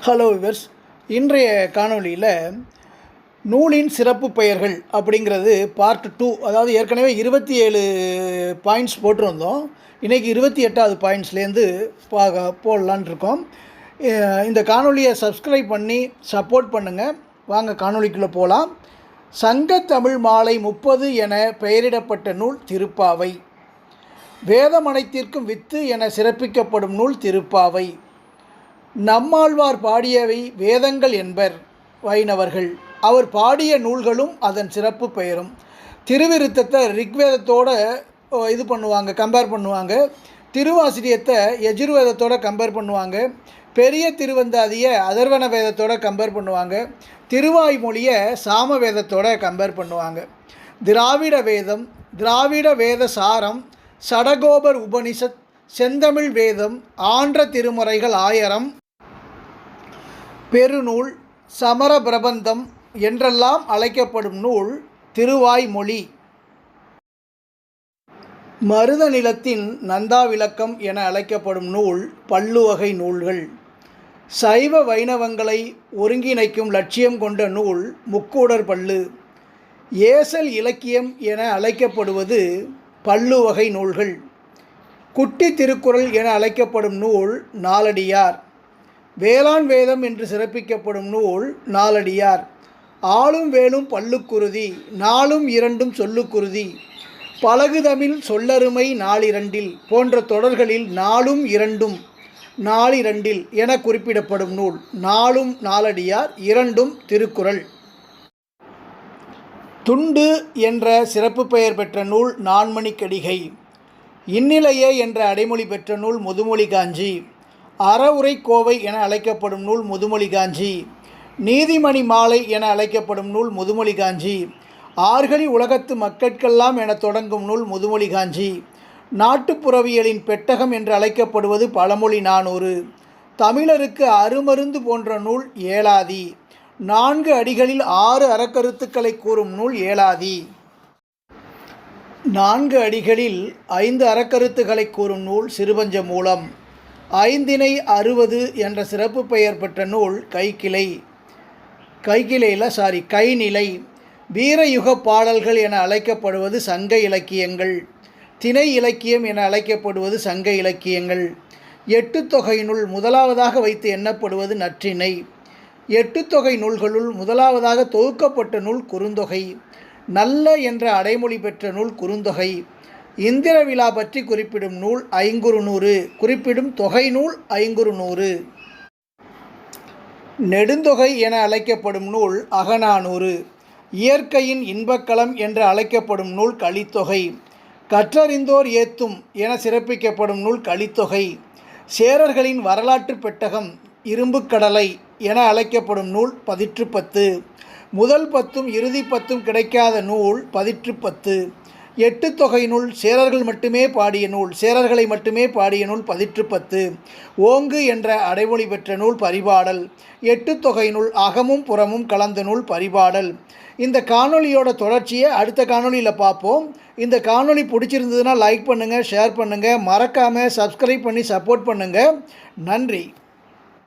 Hello viewers, இன்றைய காணொளியில் நூலின் சிறப்பு பெயர்கள் அப்படிங்கிறது பார்ட் 2. அதாவது ஏற்கனவே 27 பாயிண்ட்ஸ் போட்டிருந்தோம். இன்றைக்கி 28வது பாயிண்ட்ஸ்லேருந்து போடலான் இருக்கோம். இந்த காணொலியை சப்ஸ்கிரைப் பண்ணி சப்போர்ட் பண்ணுங்கள். வாங்க காணொலிக்குள்ளே போகலாம். சங்கத்தமிழ் மாலை 30 என பெயரிடப்பட்ட நூல் திருப்பாவை. வேதம் அனைத்திற்கும் வித்து என சிறப்பிக்கப்படும் நூல் திருப்பாவை. நம்மாழ்வார் பாடியவை வேதங்கள் என்பர் வைணவர்கள். அவர் பாடிய நூல்களும் அதன் சிறப்பு பெயரும். திருவிருத்தத்தை ரிக்வேதத்தோடு கம்பேர் பண்ணுவாங்க. திருவாசிரியத்தை யஜுர்வேதத்தோடு கம்பேர் பண்ணுவாங்க. பெரிய திருவந்தாதியை அதர்வன வேதத்தோடு கம்பேர் பண்ணுவாங்க. திருவாய்மொழியை சாம வேதத்தோடு கம்பேர் பண்ணுவாங்க. திராவிட வேதம், திராவிட வேத சாரம், சடகோபர் உபனிஷத், செந்தமிழ் வேதம், ஆன்ற திருமுறைகள் 1000, பெருநூல், சமர பிரபந்தம் என்றெல்லாம் அழைக்கப்படும் நூல் திருவாய்மொழி. மருத நிலத்தின் நந்தாவிலக்கம் என அழைக்கப்படும் நூல் பல்லுவகை நூல்கள். சைவ வைணவங்களை ஒருங்கிணைக்கும் லட்சியம் கொண்ட நூல் முக்கூடர் பல்லு. ஏசல் இலக்கியம் என அழைக்கப்படுவது பல்லுவகை நூல்கள். குட்டி திருக்குறள் என அழைக்கப்படும் நூல் நாலடியார். வேளாண் வேதம் என்று சிறப்பிக்கப்படும் நூல் நாலடியார். ஆளும் வேலும் பல்லுக்குருதி, நாளும் இரண்டும் சொல்லுக்குருதி, பழகுதமிழ் சொல்லருமை நாளிரண்டில் போன்ற தொடர்களில் நாளும் இரண்டும் நாளிரண்டில் என குறிப்பிடப்படும் நூல் நாளும் நாலடியார், இரண்டும் திருக்குறள். துண்டு என்ற சிறப்பு பெயர் பெற்ற நூல் நான்மணிக்கடிகை. இந்நிலையே என்ற அடைமொழி பெற்ற நூல் முதுமொழி காஞ்சி. அறவுரை கோவை என அழைக்கப்படும் நூல் முதுமொழி காஞ்சி. நீதிமணி மாலை என அழைக்கப்படும் நூல் முதுமொழி காஞ்சி. ஆர்கழி உலகத்து மக்கட்கெல்லாம் என தொடங்கும் நூல் முதுமொழி காஞ்சி. நாட்டுப்புறவியலின் பெட்டகம் என்று அழைக்கப்படுவது பழமொழி 400. தமிழருக்கு அருமருந்து போன்ற நூல் ஏலாதி. 4 அடிகளில் 6 அறக்கருத்துக்களை கூறும் நூல் ஏலாதி. 4 அடிகளில் 5 அறக்கருத்துக்களை கூறும் நூல் சிறுபஞ்ச மூலம். 5 60 என்ற சிறப்பு பெயர் பெற்ற நூல் கைநிலை. வீரயுக பாடல்கள் என அழைக்கப்படுவது சங்க இலக்கியங்கள். திணை இலக்கியம் என அழைக்கப்படுவது சங்க இலக்கியங்கள். 8 தொகை நூல் முதலாவதாக வைத்து எண்ணப்படுவது நற்றிணை. 8 தொகை நூல்களுள் முதலாவதாக தொகுக்கப்பட்ட நூல் குறுந்தொகை. நல்ல என்ற அடைமொழி பெற்ற நூல் குறுந்தொகை. இந்திர விழா பற்றி குறிப்பிடும் நூல் ஐங்குறுநூறு. குறிப்பிடும் தொகை நூல் ஐங்குறுநூறு. நெடுந்தொகை என அழைக்கப்படும் நூல் அகநானூறு. இயற்கையின் இன்பக்களம் என்று அழைக்கப்படும் நூல் கலித்தொகை. கற்றறிந்தோர் ஏத்தும் என சிறப்பிக்கப்படும் நூல் கலித்தொகை. சேரர்களின் வரலாற்று பெட்டகம் இரும்புக்கடலை என அழைக்கப்படும் நூல் பதிற்றுப்பத்து. முதல் 10ம் இறுதி 10ம் கிடைக்காத நூல் பதிற்றுப்பத்து. 8 தொகை நூல் சேரர்களை மட்டுமே பாடிய நூல் பதிற்றுப்பத்து. ஓங்கு என்ற அடைமொழி பெற்ற நூல் பரிபாடல். 8 தொகை நூல் அகமும் புறமும் கலந்த நூல் பரிபாடல். இந்த காணொலியோட தொடர்ச்சியை அடுத்த காணொலியில் பார்ப்போம். இந்த காணொலி பிடிச்சிருந்ததுன்னா லைக் பண்ணுங்கள், ஷேர் பண்ணுங்கள், மறக்காமல் சப்ஸ்கிரைப் பண்ணி சப்போர்ட் பண்ணுங்கள். நன்றி.